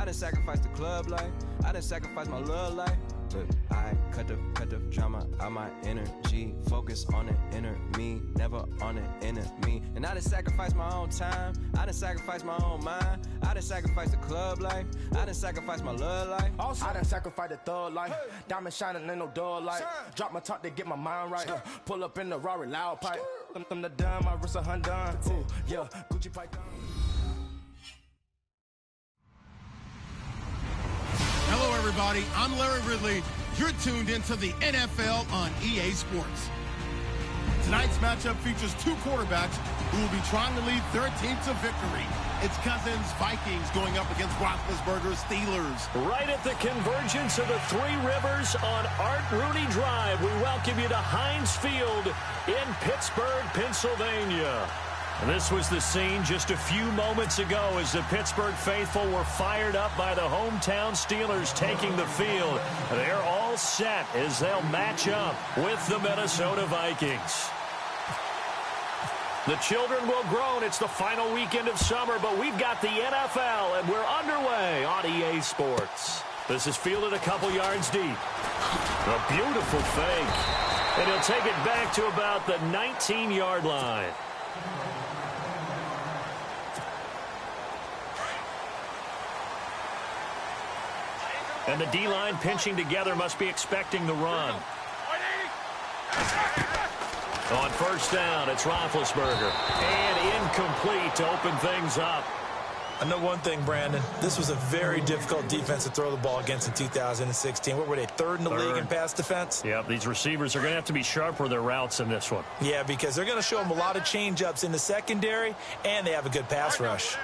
done sacrificed the club life. I done sacrificed my love life. But I cut the drama out my energy. Focus on the inner me, never on the enemy. And I done sacrificed my own time. I done sacrificed my own mind. I done sacrificed the club life. I done sacrificed my love life. Also, I done sacrificed the thug life. Diamond shining, ain't no dull light. Drop my top to get my mind right. Pull up in the Rari loud pipe. Them the dime, my wrist a Hyundai. Ooh, yeah, Gucci pipe down. Hello, everybody. I'm Larry Ridley. You're tuned into the NFL on EA Sports. Tonight's matchup features two quarterbacks who will be trying to lead their team to victory. It's Cousins Vikings going up against Roethlisberger's Steelers. Right at the convergence of the Three Rivers on Art Rooney Drive, we welcome you to Heinz Field in Pittsburgh, Pennsylvania. And this was the scene just a few moments ago as the Pittsburgh faithful were fired up by the hometown Steelers taking the field. They're all set as they'll match up with the Minnesota Vikings. The children will groan. It's the final weekend of summer, but we've got the NFL, and we're underway on EA Sports. This is fielded a couple yards deep. A beautiful fake. And he'll take it back to about the 19-yard line. And the D-line pinching together must be expecting the run. On first down, it's Roethlisberger. And incomplete to open things up. I know one thing, Brandon. This was a very difficult defense to throw the ball against in 2016. What were they, third in the league in pass defense? Yep, these receivers are going to have to be sharp with their routes in this one. Yeah, because they're going to show them a lot of change-ups in the secondary, and they have a good pass rush.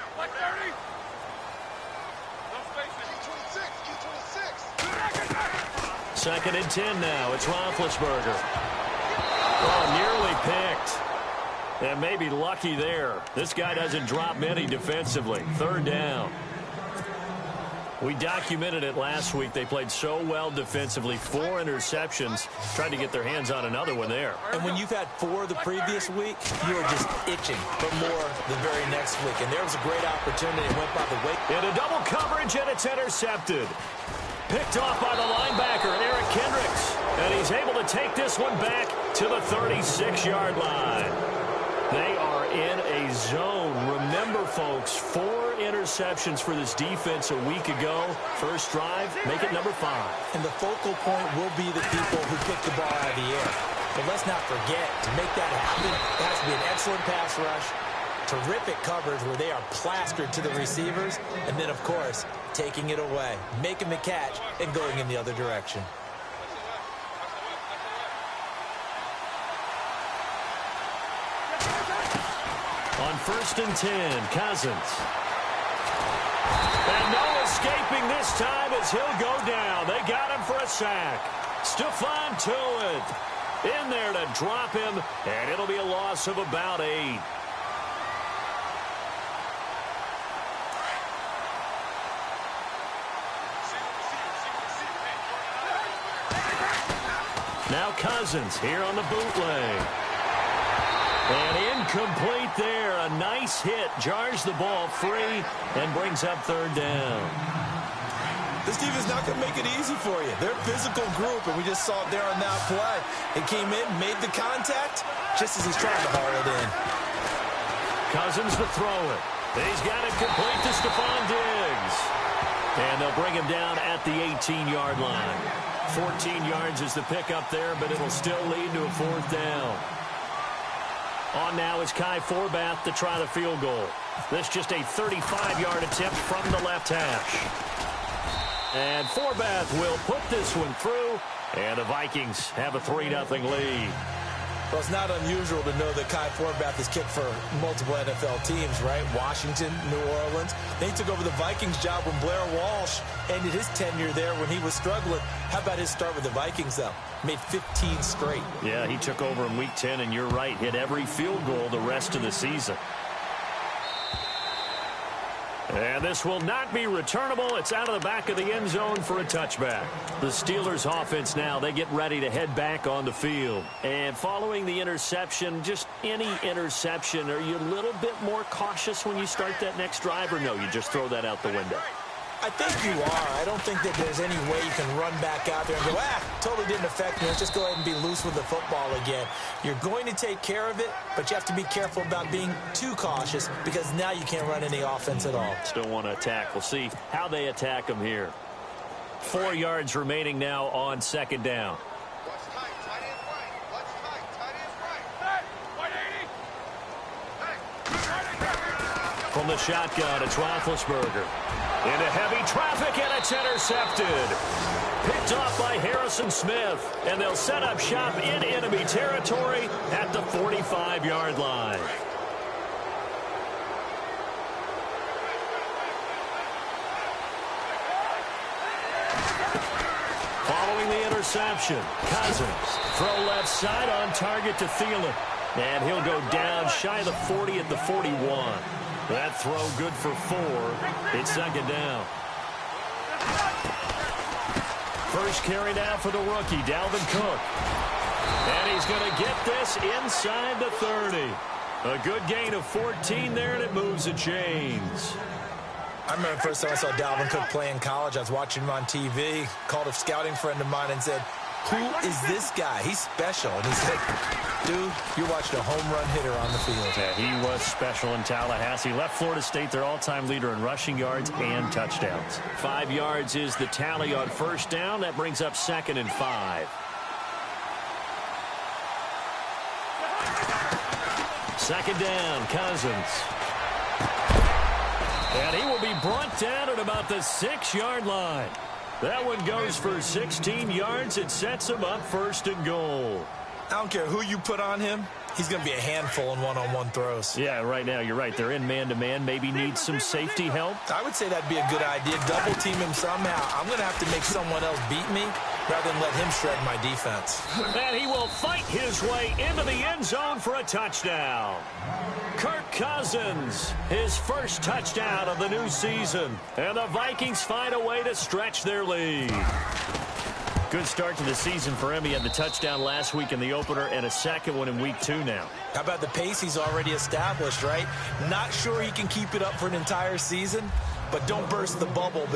Second and 10 now. It's Roethlisberger. Oh, nearly picked. And maybe lucky there. This guy doesn't drop many defensively. Third down. We documented it last week. They played so well defensively. 4 interceptions. Tried to get their hands on another one there. And when you've had 4 the previous week, you are just itching for more the very next week. And there was a great opportunity. It went by the way. Into double coverage, and it's intercepted. Picked off by the linebacker, Eric Kendricks. And he's able to take this one back to the 36-yard line. They are in a zone. Remember, folks, 4 interceptions for this defense a week ago. First drive, make it number 5. And the focal point will be the people who pick the ball out of the air. But let's not forget, to make that happen, it has to be an excellent pass rush, terrific coverage where they are plastered to the receivers, and then, of course, taking it away, making the catch, and going in the other direction. On first and 10, Cousins. And no escaping this time as he'll go down. They got him for a sack. Stephon Tuitt in there to drop him, and it'll be a loss of about 8. Now Cousins here on the bootleg. And incomplete there. A nice hit. Jars the ball free and brings up third down. This defense is not going to make it easy for you. They're a physical group, and we just saw it there on that play. It came in, made the contact, just as he's trying to haul it in. Cousins to throw it. He's got it complete to Stephon Diggs. And they'll bring him down at the 18-yard line. 14 yards is the pickup there, but it'll still lead to a fourth down. On now is Kai Forbath to try the field goal. This just a 35-yard attempt from the left hash. And Forbath will put this one through, and the Vikings have a 3-0 lead. Well, it's not unusual to know that Kai Forbath has kicked for multiple NFL teams, right? Washington, New Orleans. They took over the Vikings job when Blair Walsh ended his tenure there when he was struggling. How about his start with the Vikings, though? Made 15 straight. Yeah, he took over in Week 10, and you're right, hit every field goal the rest of the season. And this will not be returnable. It's out of the back of the end zone for a touchback. The Steelers offense now, they get ready to head back on the field. And following the interception, just any interception, are you a little bit more cautious when you start that next drive, or no, you just throw that out the window? I think you are. I don't think that there's any way you can run back out there and go, totally didn't affect me. Let's just go ahead and be loose with the football again. You're going to take care of it, but you have to be careful about being too cautious because now you can't run any offense at all. Still want to attack. We'll see how they attack them here. 4 yards remaining now on second down. From the shotgun, it's Roethlisberger. Into heavy traffic, and it's intercepted. Picked off by Harrison Smith, and they'll set up shop in enemy territory at the 45-yard line. Following the interception, Cousins. Throw left side on target to Thielen. And he'll go down shy of the 40 at the 41. That throw good for 4. It's second down. First carry now for the rookie, Dalvin Cook. And he's going to get this inside the 30. A good gain of 14 there, and it moves the chains. I remember the first time I saw Dalvin Cook play in college. I was watching him on TV, called a scouting friend of mine and said, "Who is this guy? He's special." And he said, "Dude, you're watching a home run hitter on the field." Yeah, he was special in Tallahassee. Left Florida State their all-time leader in rushing yards and touchdowns. 5 yards is the tally on first down. That brings up 2nd and 5. Second down, Cousins. And he will be brought down at about the 6-yard line. That one goes for 16 yards. It sets him up 1st and goal. I don't care who you put on him. He's going to be a handful in one-on-one throws. Yeah, right now, you're right. They're in man-to-man. Maybe need some safety help. I would say that'd be a good idea. Double team him somehow. I'm going to have to make someone else beat me rather than let him shred my defense. And he will fight his way into the end zone for a touchdown. Kirk Cousins, his first touchdown of the new season. And the Vikings find a way to stretch their lead. Good start to the season for him. He had the touchdown last week in the opener and a second one in week 2 now. How about the pace he's already established, right? Not sure he can keep it up for an entire season, but don't burst the bubble.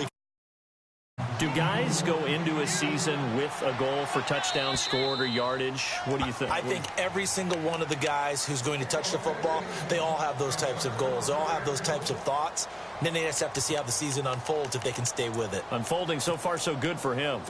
Do guys go into a season with a goal for touchdowns scored or yardage? What do you think? I think every single one of the guys who's going to touch the football, they all have those types of goals. They all have those types of thoughts. And then they just have to see how the season unfolds if they can stay with it. Unfolding so far so good for him.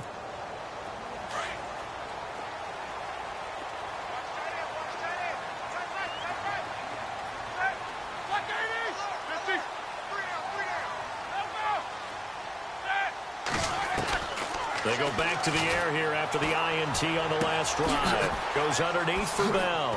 They go back to the air here after the INT on the last drive. Goes underneath for Bell.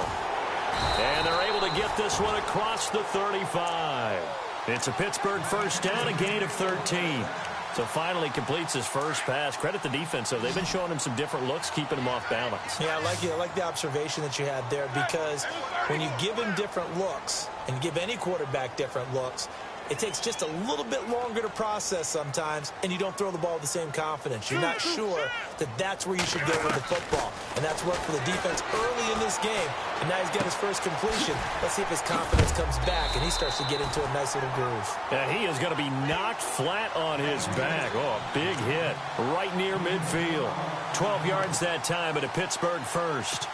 And they're able to get this one across the 35. It's a Pittsburgh first down, a gain of 13. So finally completes his first pass. Credit the defense, though. They've been showing him some different looks, keeping him off balance. Yeah, I like the observation that you had there, because when you give him different looks and you give any quarterback different looks, it takes just a little bit longer to process sometimes, and you don't throw the ball with the same confidence. You're not sure that that's where you should go with the football. And that's worked for the defense early in this game. And now he's got his first completion. Let's see if his confidence comes back and he starts to get into a nice little groove. Yeah, he is going to be knocked flat on his back. Oh, a big hit right near midfield. 12 yards that time at a Pittsburgh first.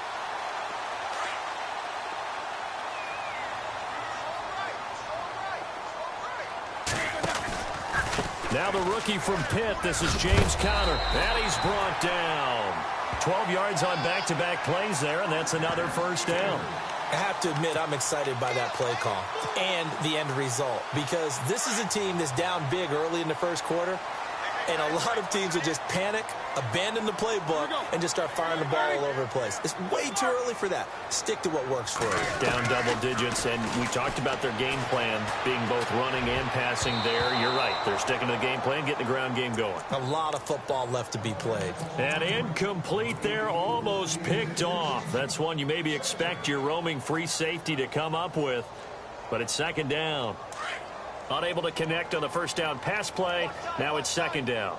Now the rookie from Pitt, this is James Conner. And he's brought down. 12 yards on back-to-back plays there, and that's another first down. I have to admit, I'm excited by that play call and the end result, because this is a team that's down big early in the first quarter, and a lot of teams will just panic, abandon the playbook, and just start firing the ball all over the place. It's way too early for that. Stick to what works for you. Down double digits, and we talked about their game plan being both running and passing there. You're right. They're sticking to the game plan, getting the ground game going. A lot of football left to be played. And incomplete there, almost picked off. That's one you maybe expect your roaming free safety to come up with, but it's second down. Unable to connect on the first down pass play. Now it's second down.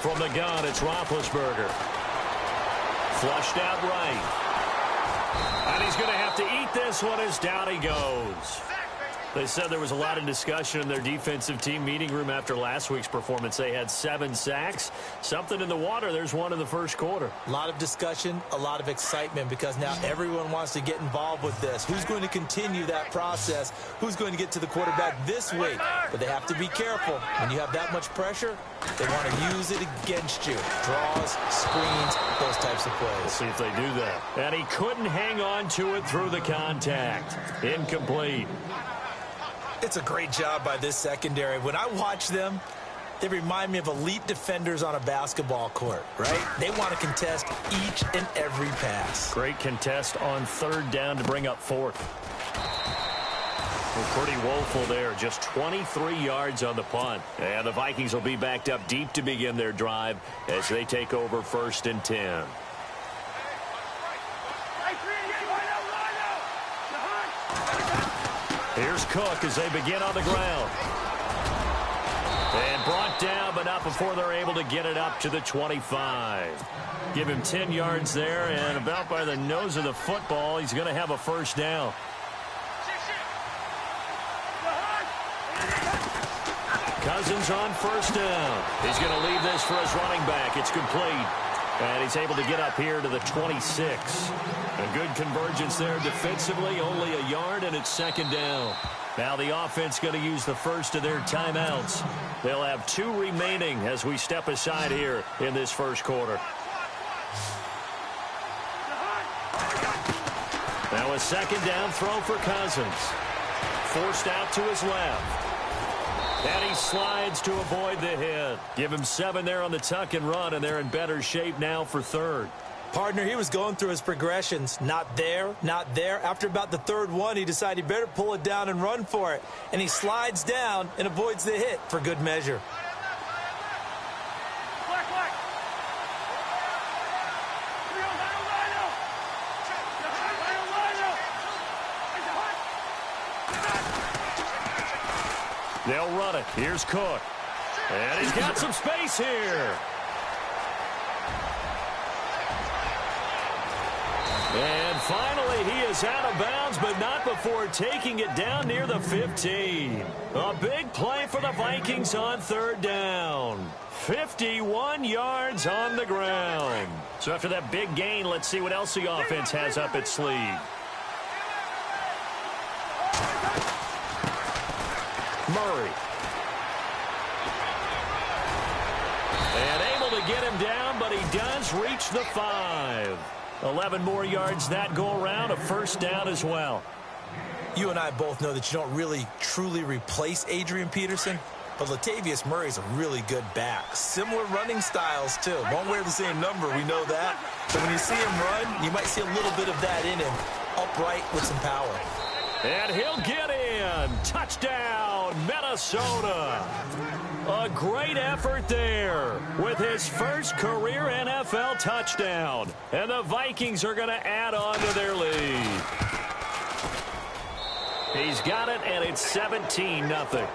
From From the gun, it's Roethlisberger. Flushed out right. And he's going to have to eat this one as down he goes. They said there was a lot of discussion in their defensive team meeting room after last week's performance. They had 7 sacks. Something in the water. There's one in the first quarter. A lot of discussion, a lot of excitement, because now everyone wants to get involved with this. Who's going to continue that process? Who's going to get to the quarterback this week? But they have to be careful. When you have that much pressure, they want to use it against you. Draws, screens, those types of plays. We'll see if they do that. And he couldn't hang on to it through the contact. Incomplete. It's a great job by this secondary. When I watch them, they remind me of elite defenders on a basketball court, right? They want to contest each and every pass. Great contest on 3rd down to bring up 4th. Well, pretty woeful there. Just 23 yards on the punt. And the Vikings will be backed up deep to begin their drive as they take over 1st and 10. Here's Cook as they begin on the ground. And brought down, but not before they're able to get it up to the 25. Give him 10 yards there, and about by the nose of the football, he's going to have a 1st down. Cousins on 1st down. He's going to leave this for his running back. It's complete. And he's able to get up here to the 26. A good convergence there defensively, only a yard, and it's 2nd down. Now the offense going to use the first of their timeouts. They'll have 2 remaining as we step aside here in this first quarter. Now a 2nd down throw for Cousins. Forced out to his left. And he slides to avoid the hit. Give him 7 there on the tuck and run, and they're in better shape now for 3rd. Partner, he was going through his progressions. Not there, not there. After about the 3rd one, he decided he better pull it down and run for it. And he slides down and avoids the hit for good measure. They'll run it. Here's Cook. And he's got some space here. And finally, he is out of bounds, but not before taking it down near the 15. A big play for the Vikings on 3rd down. 51 yards on the ground. So after that big gain, let's see what else the offense has up its sleeve. Murray. And able to get him down, but he does reach the 5. 11 more yards that go around, a 1st down as well. You and I both know that you don't really truly replace Adrian Peterson, but Latavius Murray's a really good back. Similar running styles, too. Won't wear the same number, we know that. But when you see him run, you might see a little bit of that in him, upright with some power. And he'll get in. Touchdown, Minnesota. A great effort there with his first career NFL touchdown. And the Vikings are going to add on to their lead. He's got it, and it's 17-0.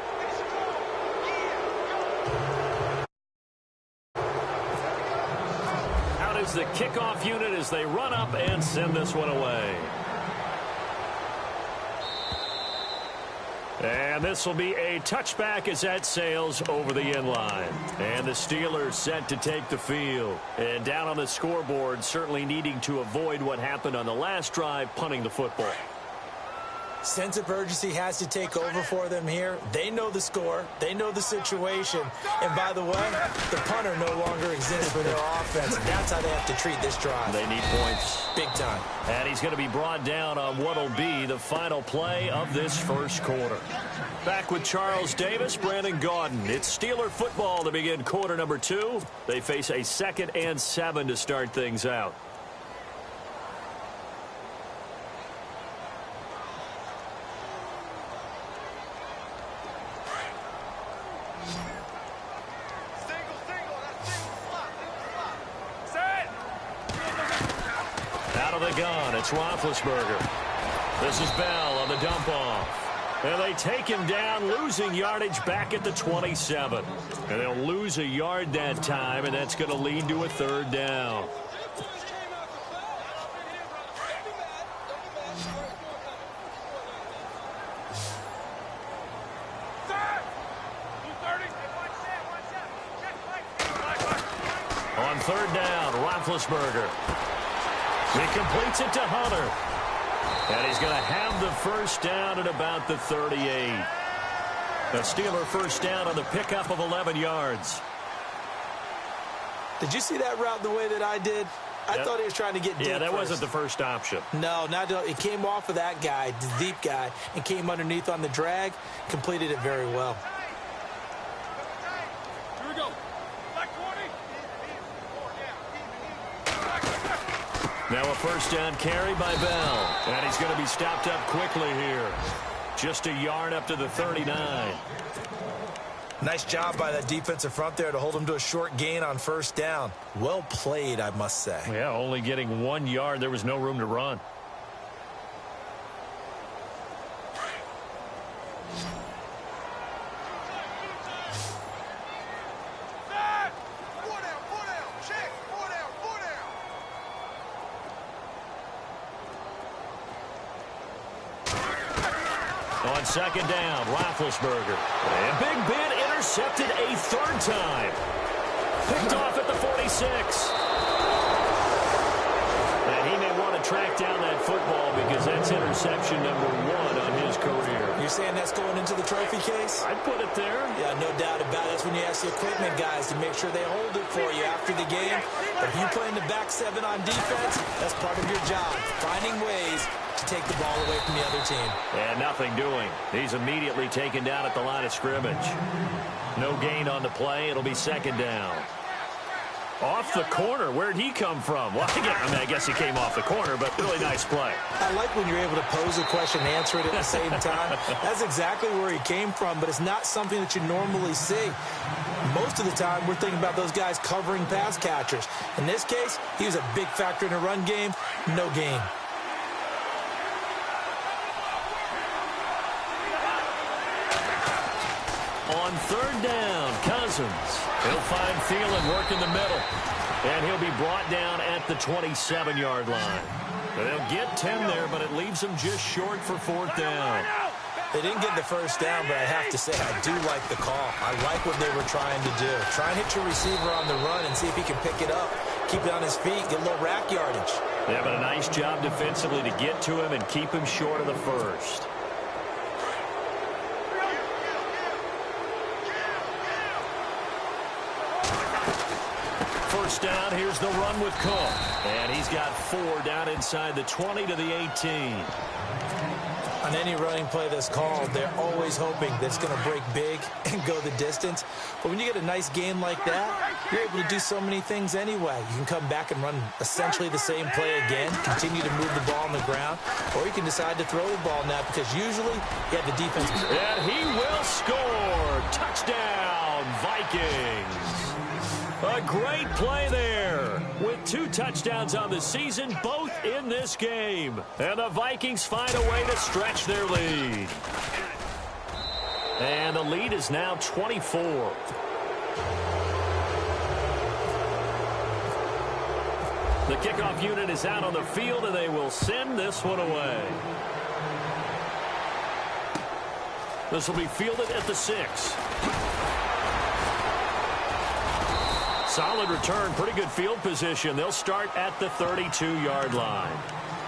Out is the kickoff unit as they run up and send this one away. And this will be a touchback as that sails over the end line. And the Steelers set to take the field. And down on the scoreboard, certainly needing to avoid what happened on the last drive, punting the football. Sense of urgency has to take over for them here. They know the score. They know the situation. And by the way, the punter no longer exists for their offense. And that's how they have to treat this drive. They need points. Big time. And he's going to be brought down on what will be the final play of this first quarter. Back with Charles Davis, Brandon Gaudin. It's Steeler football to begin quarter number 2. They face a 2nd and 7 to start things out. Out of the gun, it's Roethlisberger. This is Bell on the dump off. And they take him down, losing yardage back at the 27. And they'll lose a yard that time, and that's going to lead to a third down. On third down, Roethlisberger. He completes it to Hunter. And he's going to have the first down at about the 38. The Steeler first down on the pickup of 11 yards. Did you see that route the way that I did? I thought he was trying to get deep. Yeah, that first. wasn't the first option. No, it came off of that guy, the deep guy, and came underneath on the drag, completed it very well. Here we go. Black 20. Now a first down carry by Bell. And he's going to be stopped up quickly here. Just a yard up to the 39. Nice job by that defensive front there to hold him to a short gain on first down. Well played, I must say. Yeah, only getting 1 yard. There was no room to run. On second down, Roethlisberger. And Big Ben intercepted a third time. Picked off at the 46. And he may want to track down that football because that's interception number 1 on his career. You're saying that's going into the trophy case? I'd put it there. Yeah, no doubt about it. That's when you ask the equipment guys to make sure they hold it for you after the game. But if you play in the back 7 on defense, that's part of your job, finding ways to take the ball away from the other team. And nothing doing. He's immediately taken down at the line of scrimmage. No gain on the play. It'll be second down. Off the corner. Where'd he come from? Well, I guess he came off the corner, but really nice play. I like when you're able to pose a question and answer it at the same time. That's exactly where he came from, but it's not something that you normally see. Most of the time, we're thinking about those guys covering pass catchers. In this case, he was a big factor in the run game. No gain. On third down, Cousins. He'll find Thielen work in the middle. And he'll be brought down at the 27-yard line. They'll get 10 there, but it leaves them just short for fourth down. They didn't get the first down, but I have to say, I do like the call. I like what they were trying to do. Try and hit your receiver on the run and see if he can pick it up. Keep it on his feet, get a little rack yardage. Yeah, but a nice job defensively to get to him and keep him short of the first. First down, here's the run with Cook. And he's got 4 down inside the 20 to the 18. On any running play that's called, they're always hoping that it's going to break big and go the distance. But when you get a nice game like that, you're able to do so many things anyway. You can come back and run essentially the same play again, continue to move the ball on the ground, or you can decide to throw the ball now because usually you have the defense. And he will score. Touchdown, Vikings. A great play there with 2 touchdowns on the season, both in this game. And the Vikings find a way to stretch their lead. And the lead is now 24. The kickoff unit is out on the field, and they will send this one away. This will be fielded at the 6. Solid return, pretty good field position. They'll start at the 32-yard line.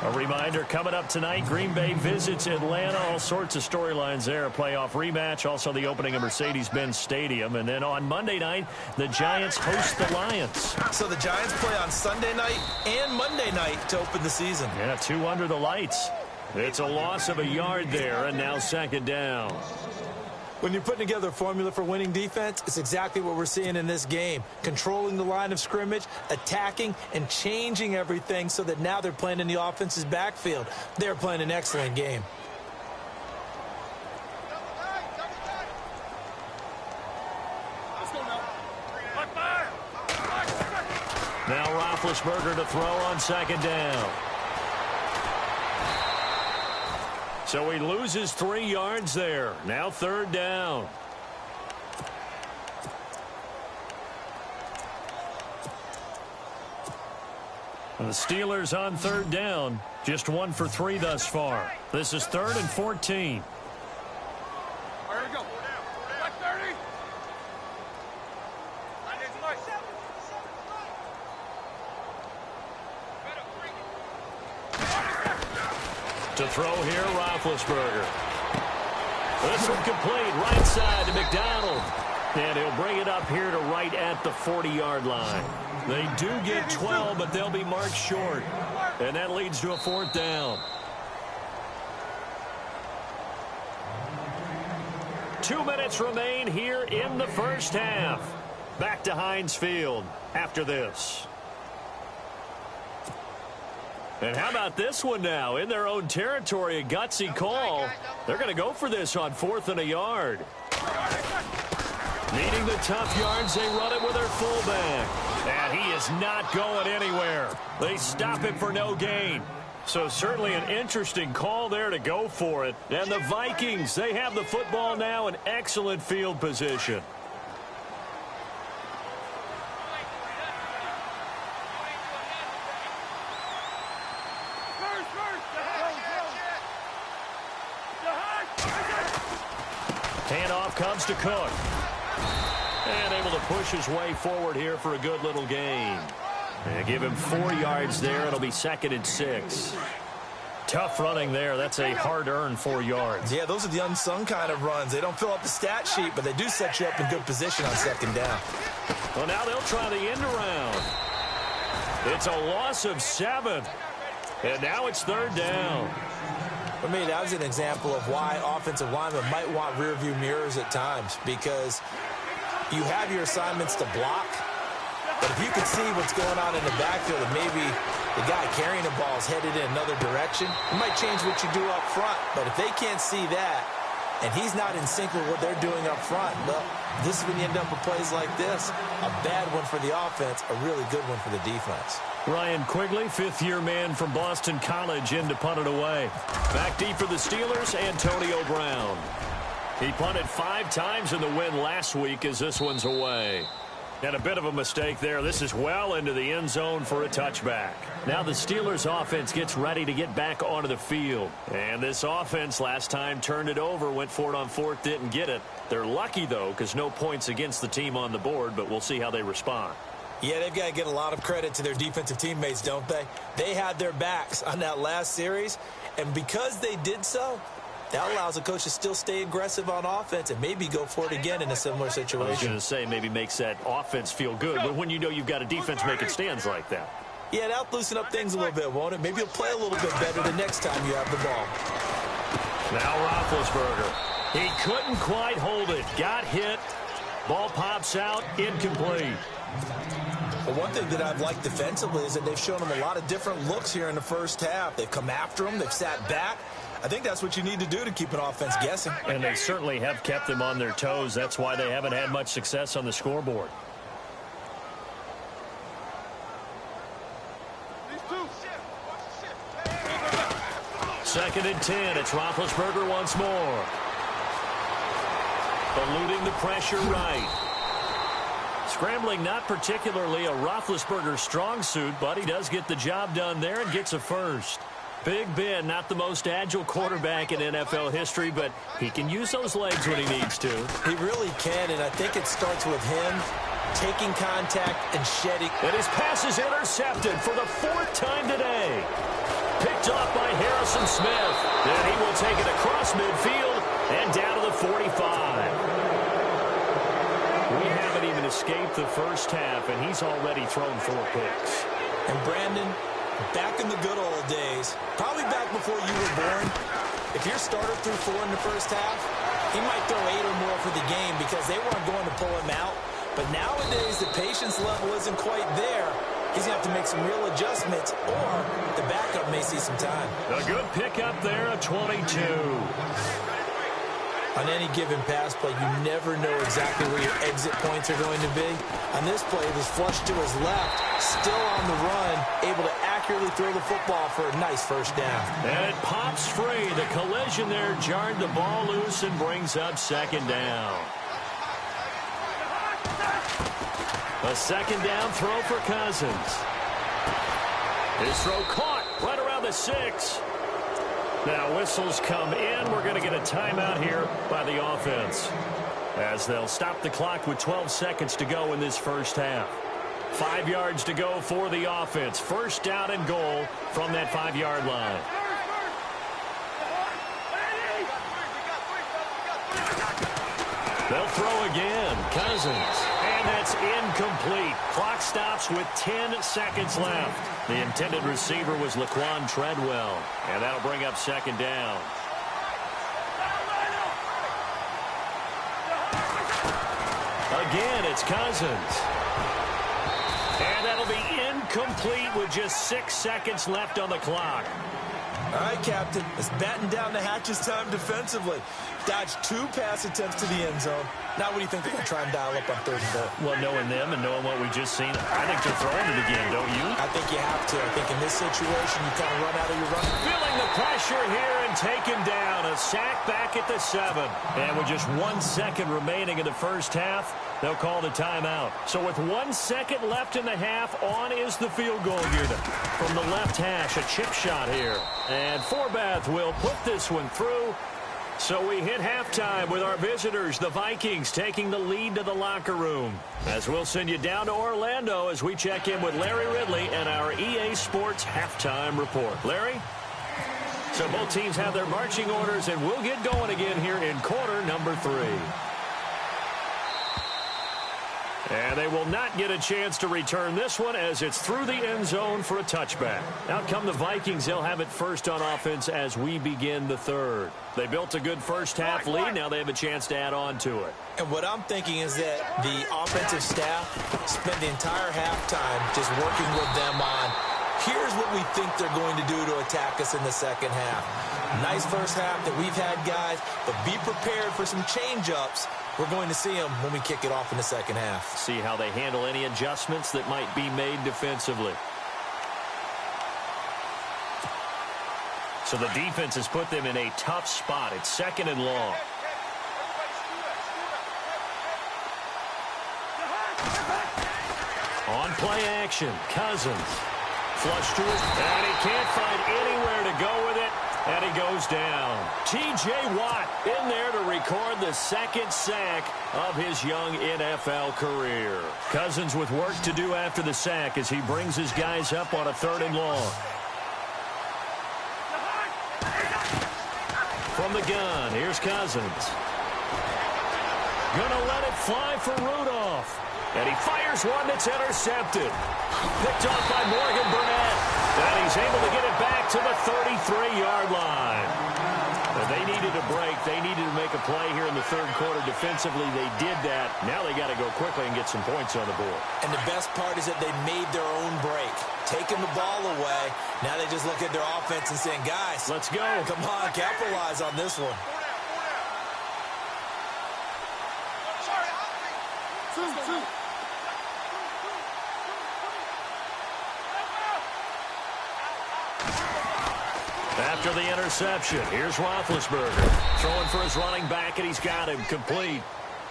A reminder, coming up tonight, Green Bay visits Atlanta. All sorts of storylines there. A playoff rematch, also the opening of Mercedes-Benz Stadium. And then on Monday night, the Giants host the Lions. So the Giants play on Sunday night and Monday night to open the season. Yeah, 2 under the lights. It's a loss of a yard there, and now second down. When you're putting together a formula for winning defense, it's exactly what we're seeing in this game. Controlling the line of scrimmage, attacking, and changing everything so that now they're playing in the offense's backfield. They're playing an excellent game. Now Roethlisberger to throw on second down. So he loses 3 yards there. Now 3rd down. And the Steelers on 3rd down. Just 1 for 3 thus far. This is 3rd and 14. All right, here we go. Black 30. To throw here, Roethlisberger. This one complete, right side to McDonald. And he'll bring it up here to right at the 40-yard line. They do get 12, but they'll be marked short. And that leads to a 4th down. 2 minutes remain here in the first half. Back to Heinz Field after this. And how about this one now? In their own territory, a gutsy call. They're going to go for this on 4th and a yard. Needing the tough yards, they run it with their fullback. And he is not going anywhere. They stop him for no gain. So certainly an interesting call there to go for it. And the Vikings, they have the football now in excellent field position. Handoff comes to Cook. And able to push his way forward here for a good little gain. And give him 4 yards there. It'll be 2nd and 6. Tough running there. That's a hard-earned 4 yards. Yeah, those are the unsung kind of runs. They don't fill up the stat sheet, but they do set you up in good position on 2nd down. Well, now they'll try the end around. It's a loss of 7. And now it's 3rd down. For me, that was an example of why offensive linemen might want rearview mirrors at times, because you have your assignments to block, but if you can see what's going on in the backfield and maybe the guy carrying the ball is headed in another direction, it might change what you do up front. But if they can't see that and he's not in sync with what they're doing up front, well, this is when you end up with plays like this. A bad one for the offense, a really good one for the defense. Ryan Quigley, 5th-year man from Boston College, in to punt it away. Back deep for the Steelers, Antonio Brown. He punted 5 times in the win last week as this one's away. And a bit of a mistake there. This is well into the end zone for a touchback. Now the Steelers offense gets ready to get back onto the field. And this offense last time turned it over, went for it on 4th, didn't get it. They're lucky, though, because no points against the team on the board, but we'll see how they respond. Yeah, they've got to get a lot of credit to their defensive teammates, don't they? They had their backs on that last series, and because they did so, that allows a coach to still stay aggressive on offense and maybe go for it again in a similar situation. I was going to say maybe makes that offense feel good, but when you know you've got a defense making stands like that. Yeah, that'll loosen up things a little bit, won't it? Maybe you'll play a little bit better the next time you have the ball. Now Roethlisberger. He couldn't quite hold it. Got hit. Ball pops out. Incomplete. Well, one thing that I've liked defensively is that they've shown him a lot of different looks here in the first half. They've come after him. They've sat back. I think that's what you need to do to keep an offense guessing. And they certainly have kept them on their toes. That's why they haven't had much success on the scoreboard. Second and 10. It's Roethlisberger once more. Eluding the pressure right. Scrambling not particularly a Roethlisberger strong suit, but he does get the job done there and gets a first. Big Ben, not the most agile quarterback in NFL history, but he can use those legs when he needs to. He really can, and I think it starts with him taking contact and shedding. And his pass is intercepted for the 4th time today. Picked off by Harrison Smith. And he will take it across midfield and down to the 45. We haven't even escaped the first half, and he's already thrown 4 picks. And Brandon, back in the good old days, probably back before you were born, if your starter threw 4 in the first half, he might throw 8 or more for the game because they weren't going to pull him out. But nowadays, the patience level isn't quite there. He's going to have to make some real adjustments, or the backup may see some time. A good pickup there, a 22. On any given pass play, you never know exactly where your exit points are going to be. On this play, it was flushed to his left, still on the run, able to accurately throw the football for a nice first down. And it pops free. The collision there jarred the ball loose and brings up second down. A second down throw for Cousins. His throw caught right around the 6. Now whistles come in. We're going to get a timeout here by the offense, as they'll stop the clock with 12 seconds to go in this first half. 5 yards to go for the offense. First down and goal from that 5-yard line. They'll throw again. Cousins. And that's incomplete. Clock stops with 10 seconds left. The intended receiver was Laquan Treadwell. And that'll bring up second down. Again, it's Cousins. And that'll be incomplete with just 6 seconds left on the clock. All right, Captain. It's batten down the hatches time defensively. Dodged 2 pass attempts to the end zone. Now what do you think they're going to try and dial up on 3rd and goal? Well, knowing them and knowing what we just seen, I think they're throwing it again, don't you? I think you have to. I think in this situation, you kind of run out of your run. Feeling the pressure here and taken down. A sack back at the 7. And with just 1 second remaining in the first half, they'll call the timeout. So with 1 second left in the half, on is the field goal unit. From the left hash, a chip shot here. And Forbath will put this one through. So we hit halftime with our visitors, the Vikings, taking the lead to the locker room. As we'll send you down to Orlando as we check in with Larry Ridley and our EA Sports halftime report. Larry? So both teams have their marching orders, and we'll get going again here in quarter number 3. And they will not get a chance to return this one as it's through the end zone for a touchback. Out come the Vikings. They'll have it first on offense as we begin the 3rd. They built a good first half lead. Now they have a chance to add on to it. And what I'm thinking is that the offensive staff spent the entire halftime just working with them on, here's what we think they're going to do to attack us in the second half. Nice first half that we've had, guys, but be prepared for some change-ups. We're going to see them when we kick it off in the second half. See how they handle any adjustments that might be made defensively. So the defense has put them in a tough spot. It's 2nd and long. On play action, Cousins. Flush to his, and he can't find anywhere to go with it. And he goes down. T.J. Watt in there to record the 2nd sack of his young NFL career. Cousins with work to do after the sack as he brings his guys up on a 3rd and long. From the gun, here's Cousins. Gonna let it fly for Rudolph. And he fires one that's intercepted. Picked off by Morgan Burnett. And he's able to get it back to the 33-yard line. And they needed a break. They needed to make a play here in the 3rd quarter. Defensively, they did that. Now they got to go quickly and get some points on the board. And the best part is that they made their own break. Taking the ball away. Now they just look at their offense and saying, guys, let's go. Come on, capitalize on this one. After the interception, here's Roethlisberger. Throwing for his running back, and he's got him complete.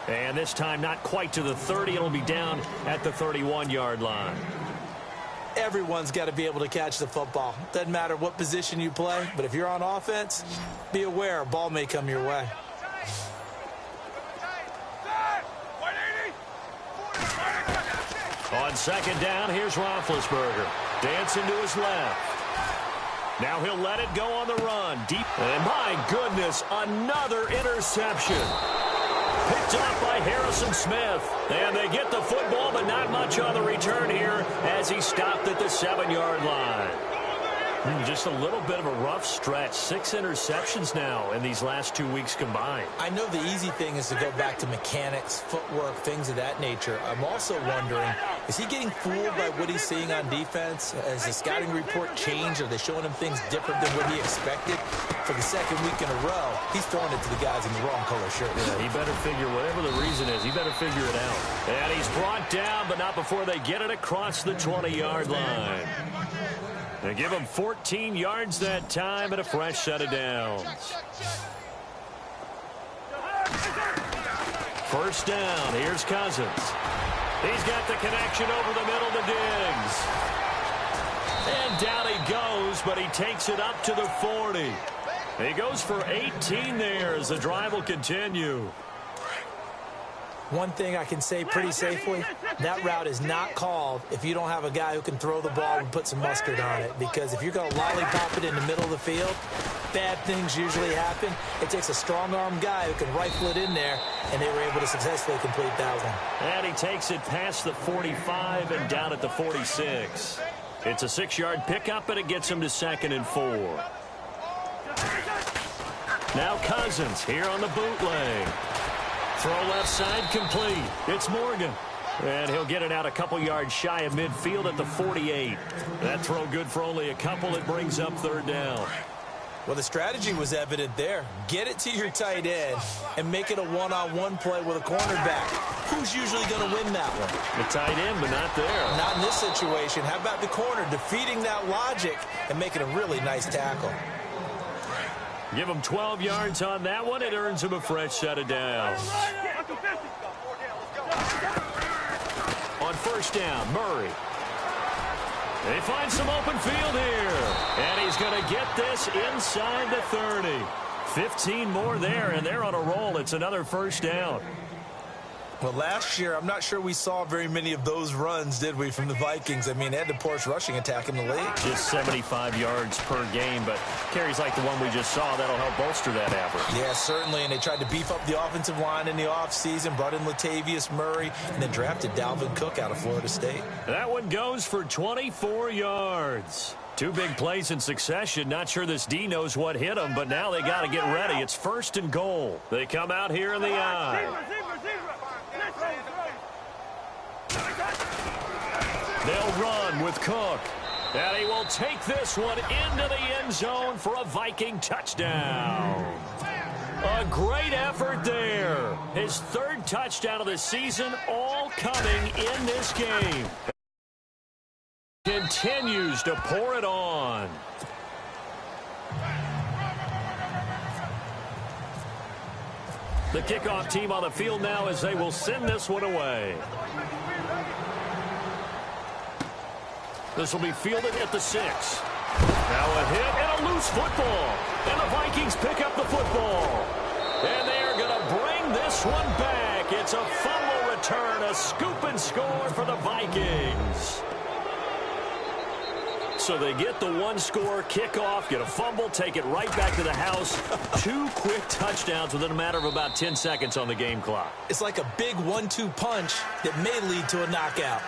And this time not quite to the 30. It'll be down at the 31-yard line. Everyone's got to be able to catch the football. Doesn't matter what position you play, but if you're on offense, be aware a ball may come your way. On 2nd down, here's Roethlisberger. Dancing to his left. Now he'll let it go on the run. Deep. And my goodness, another interception. Picked off by Harrison Smith. And they get the football, but not much on the return here as he stopped at the 7-yard line. Just a little bit of a rough stretch. 6 interceptions now in these last 2 weeks combined. I know the easy thing is to go back to mechanics, footwork, things of that nature. I'm also wondering, is he getting fooled by what he's seeing on defense? Has the scouting report changed? Are they showing him things different than what he expected? For the 2nd week in a row, he's throwing it to the guys in the wrong color shirt. Yeah, he better figure, whatever the reason is, he better figure it out. And he's brought down, but not before they get it across the 20-yard line. They give him 14 yards that time and a fresh set of downs. First down. Here's Cousins. He's got the connection over the middle to Diggs. And down he goes, but he takes it up to the 40. He goes for 18 there as the drive will continue. One thing I can say pretty safely, that route is not called if you don't have a guy who can throw the ball and put some mustard on it. Because if you're going to lollipop it in the middle of the field, bad things usually happen. It takes a strong-arm guy who can rifle it in there, and they were able to successfully complete that one. And he takes it past the 45 and down at the 46. It's a 6-yard pickup, and it gets him to 2nd and 4. Now Cousins here on the bootleg. Throw left side complete. It's Morgan. And he'll get it out a couple yards shy of midfield at the 48. That throw good for only a couple. It brings up 3rd down. Well, the strategy was evident there. Get it to your tight end and make it a one-on-one play with a cornerback. Who's usually going to win that one? The tight end, but not there. Not in this situation. How about the corner defeating that logic and making a really nice tackle? Give him 12 yards on that one. It earns him a fresh set of downs. On first down, Murray. They find some open field here. And he's going to get this inside the 30. 15 more there, and they're on a roll. It's another first down. Well, last year, I'm not sure we saw very many of those runs, did we, from the Vikings? I mean, they had the poorest rushing attack in the league. Just 75 yards per game, but carries like the one we just saw, that'll help bolster that average. Yeah, certainly, and they tried to beef up the offensive line in the offseason, brought in Latavius Murray, and then drafted Dalvin Cook out of Florida State. That one goes for 24 yards. 2 big plays in succession. Not sure this D knows what hit them, but now they got to get ready. It's 1st and goal. They come out here in the eye. They'll run with Cook. And he will take this one into the end zone for a Viking touchdown. A great effort there. His 3rd touchdown of the season, all coming in this game. Continues to pour it on. The kickoff team on the field now as they will send this one away. This will be fielded at the 6. Now a hit and a loose football. And the Vikings pick up the football. And they are going to bring this one back. It's a fumble return, a scoop and score for the Vikings. So they get the 1-score kickoff, get a fumble, take it right back to the house. 2 quick touchdowns within a matter of about 10 seconds on the game clock. It's like a big 1-2 punch that may lead to a knockout.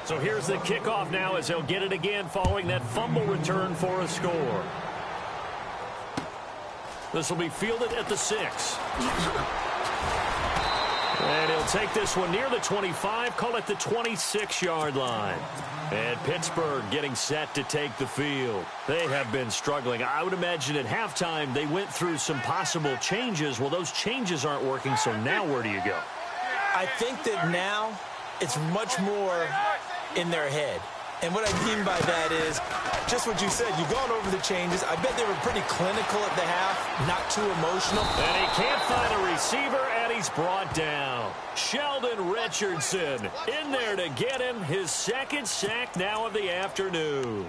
So here's the kickoff now as they'll get it again following that fumble return for a score. This will be fielded at the 6. And he'll take this one near the 25, call it the 26-yard line. And Pittsburgh getting set to take the field. They have been struggling. I would imagine at halftime they went through some possible changes. Well, those changes aren't working, so now where do you go? I think that now it's much more in their head. And what I mean by that is just what you said. You've gone over the changes. I bet they were pretty clinical at the half, not too emotional. And he can't find a receiver, and he's brought down. Sheldon Richardson in there to get him his 2nd sack now of the afternoon.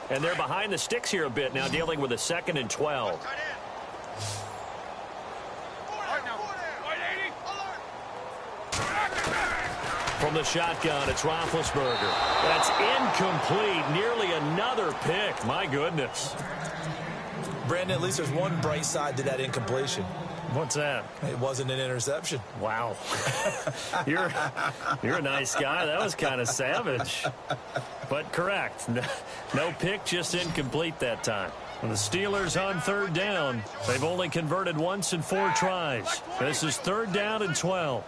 And they're behind the sticks here a bit now, dealing with a 2nd and 12. From the shotgun, it's Roethlisberger. That's incomplete. Nearly another pick. My goodness. Brandon, at least there's one bright side to that incompletion. What's that? It wasn't an interception. Wow. You're a nice guy. That was kind of savage. But correct. No pick, just incomplete that time. And the Steelers on 3rd down. They've only converted once in 4 tries. This is 3rd down and 12.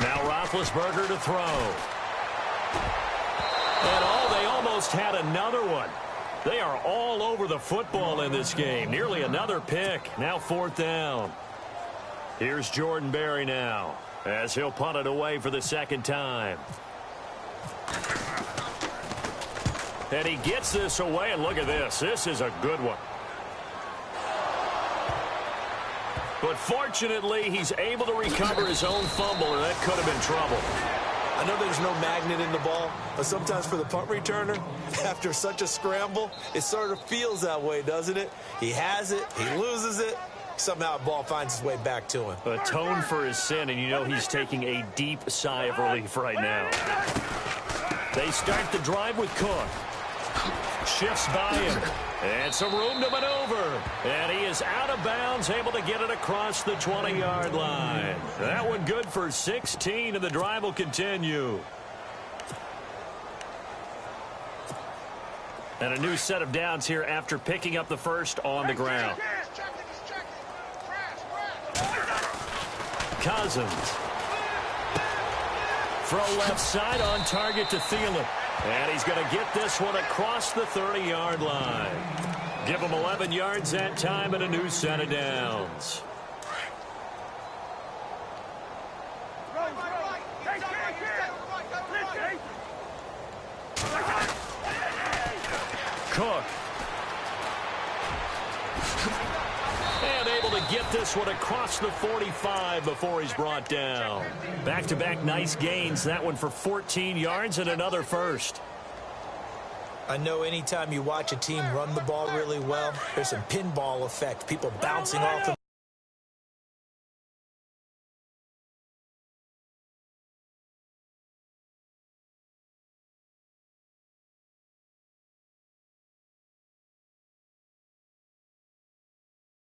Now Roethlisberger to throw. And they almost had another one. They are all over the football in this game. Nearly another pick. Now 4th down. Here's Jordan Berry now, as he'll punt it away for the 2nd time. And he gets this away, and look at this. This is a good one. But fortunately, he's able to recover his own fumble, or that could have been trouble. I know there's no magnet in the ball, but sometimes for the punt returner, after such a scramble, it sort of feels that way, doesn't it? He has it, he loses it, somehow the ball finds its way back to him. Atone for his sin, and you know he's taking a deep sigh of relief right now. They start the drive with Cook. Shifts by him. And some room to maneuver. And he is out of bounds, able to get it across the 20-yard line. That one good for 16, and the drive will continue. And a new set of downs here after picking up the first on the ground. Cousins. Throw left side on target to Thielen. And he's going to get this one across the 30-yard line. Give him 11 yards that time and a new set of downs. Cook. And able to get this one across the 45 before he's brought down. Back-to-back nice gains. That one for 14 yards and another first. I know anytime you watch a team run the ball really well, there's some pinball effect. People bouncing off the